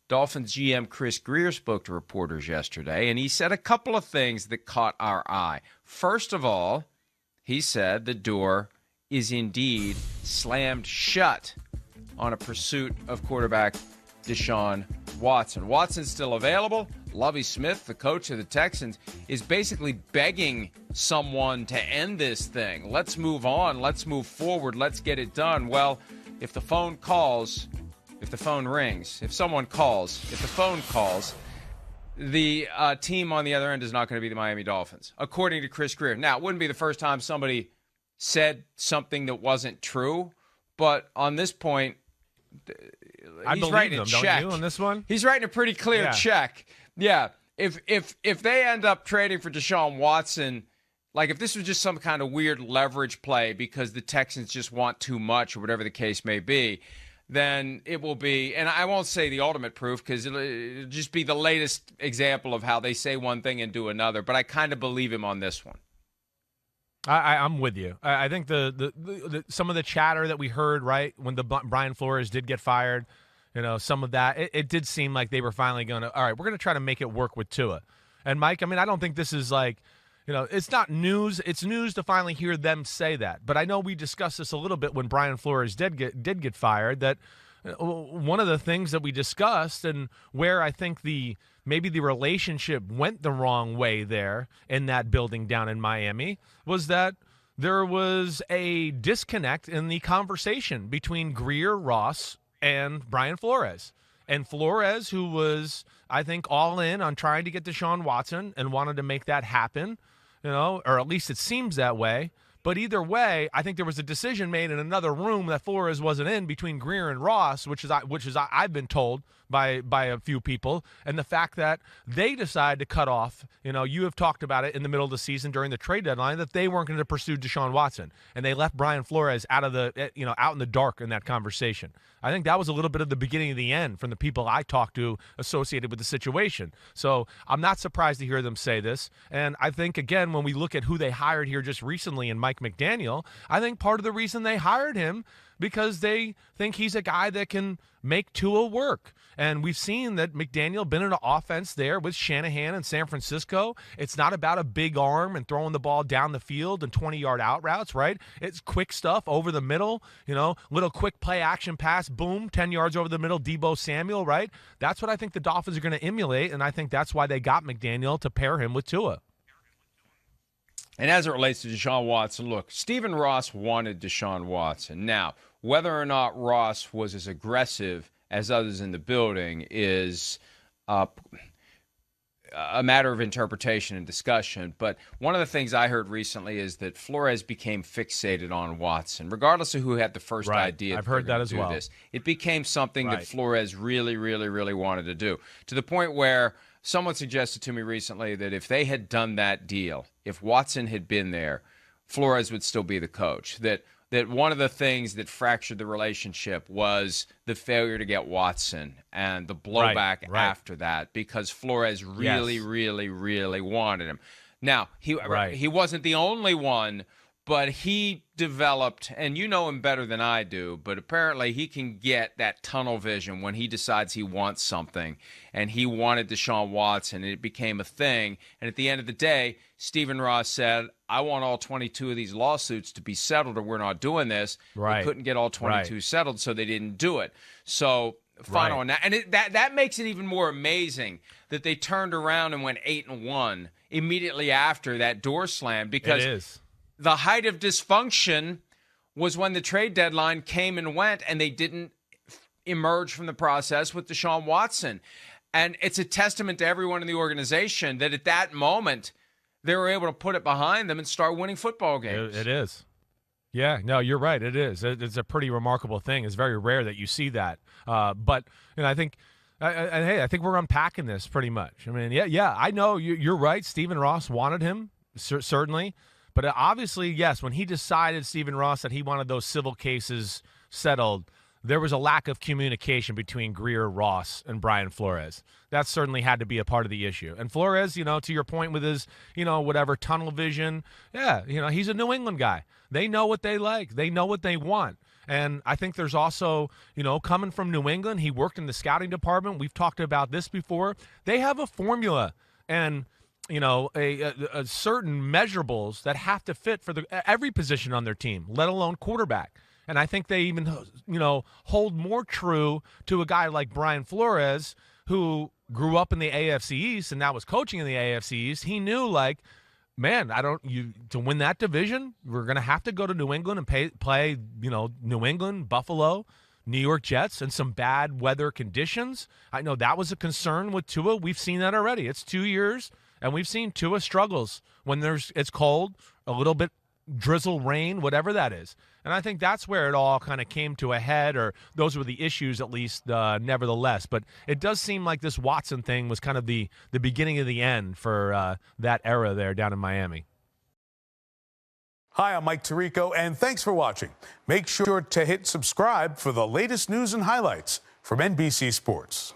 Dolphins GM Chris Grier spoke to reporters yesterday, and he said a couple of things that caught our eye. First of all, he said the door is indeed slammed shut on a pursuit of quarterback Deshaun Watson. Watson's still available. Lovie Smith, the coach of the Texans, is basically begging someone to end this thing. Let's move on. Let's move forward. Let's get it done. Well, if the phone calls, if the phone rings, if someone calls, if the phone calls, the team on the other end is not going to be the Miami Dolphins, according to Chris Grier. Now, it wouldn't be the first time somebody said something that wasn't true, but on this point, he's writing a check. Don't you, on this one? He's writing a pretty clear check. Yeah. If they end up trading for Deshaun Watson, like if this was just some kind of weird leverage play because the Texans just want too much or whatever the case may be, then it will be, and I won't say the ultimate proof because it'll just be the latest example of how they say one thing and do another, but I kind of believe him on this one. I'm with you. I think the some of the chatter that we heard, right, when the Brian Flores did get fired, some of that, it did seem like they were finally going to, all right, we're going to try to make it work with Tua. And Mike, I mean, I don't think this is like, it's not news. It's news to finally hear them say that. But I know we discussed this a little bit when Brian Flores did get fired, that one of the things that we discussed and where I think maybe the relationship went the wrong way there in that building down in Miami was that there was a disconnect in the conversation between Grier, Ross, and Brian Flores. And Flores, who was, I think, all in on trying to get Deshaun Watson and wanted to make that happen, or at least it seems that way. But either way, I think there was a decision made in another room that Flores wasn't in between Grier and Ross, which is I've been told by a few people, and the fact that they decided to cut off. You have talked about it in the middle of the season during the trade deadline that they weren't going to pursue Deshaun Watson, and they left Brian Flores out in the dark in that conversation. I think that was a little bit of the beginning of the end from the people I talked to associated with the situation. So I'm not surprised to hear them say this. And I think, again, when we look at who they hired here just recently in Mike McDaniel, I think part of the reason they hired him because they think he's a guy that can make Tua work. And we've seen that McDaniel been in an offense there with Shanahan in San Francisco. It's not about a big arm and throwing the ball down the field and 20-yard out routes, right? It's quick stuff over the middle, little quick play action pass, boom, 10 yards over the middle, Deebo Samuel, right? That's what I think the Dolphins are going to emulate, and I think that's why they got McDaniel to pair him with Tua. And as it relates to Deshaun Watson, look, Stephen Ross wanted Deshaun Watson. Now, whether or not Ross was as aggressive as others in the building is a matter of interpretation and discussion. But one of the things I heard recently is that Flores became fixated on Watson, regardless of who had the first idea. I've heard that as well. It became something that Flores really, really, really wanted to do, to the point where someone suggested to me recently that if they had done that deal, if Watson had been there, Flores would still be the coach. That one of the things that fractured the relationship was the failure to get Watson and the blowback after that, because Flores really, really, really wanted him. Now, he wasn't the only one, but he developed, and you know him better than I do, but apparently he can get that tunnel vision when he decides he wants something, and he wanted Deshaun Watson, and it became a thing. And at the end of the day, Stephen Ross said, I want all 22 of these lawsuits to be settled, or we're not doing this. They couldn't get all 22 settled, so they didn't do it. So final on that. And that makes it even more amazing that they turned around and went 8-1 immediately after that door slam, because the height of dysfunction was when the trade deadline came and went and they didn't emerge from the process with Deshaun Watson. And it's a testament to everyone in the organization that at that moment they were able to put it behind them and start winning football games. It is. Yeah, no, you're right. It is. It's a pretty remarkable thing. It's very rare that you see that. But I think I think we're unpacking this pretty much. I mean, yeah, I know you're right. Stephen Ross wanted him, certainly. But obviously, yes, when he decided, Stephen Ross, that he wanted those civil cases settled, there was a lack of communication between Grier, Ross, and Brian Flores. That certainly had to be a part of the issue. And Flores, to your point with his, whatever, tunnel vision, he's a New England guy. They know what they like. They know what they want. And I think there's also, coming from New England, he worked in the scouting department. We've talked about this before. They have a formula and, a certain measurables that have to fit for every position on their team, let alone quarterback. And I think they even, hold more true to a guy like Brian Flores, who grew up in the AFC East and now was coaching in the AFC East. He knew, man, to win that division, we're going to have to go to New England and play, New England, Buffalo, New York Jets, and some bad weather conditions. I know that was a concern with Tua. We've seen that already. It's 2 years, and we've seen Tua struggles when it's cold, a little bit drizzle, rain, whatever that is. And I think that's where it all kind of came to a head, or those were the issues at least, nevertheless. But it does seem like this Watson thing was kind of the beginning of the end for that era there down in Miami. Hi, I'm Mike Tirico, and thanks for watching. Make sure to hit subscribe for the latest news and highlights from NBC Sports.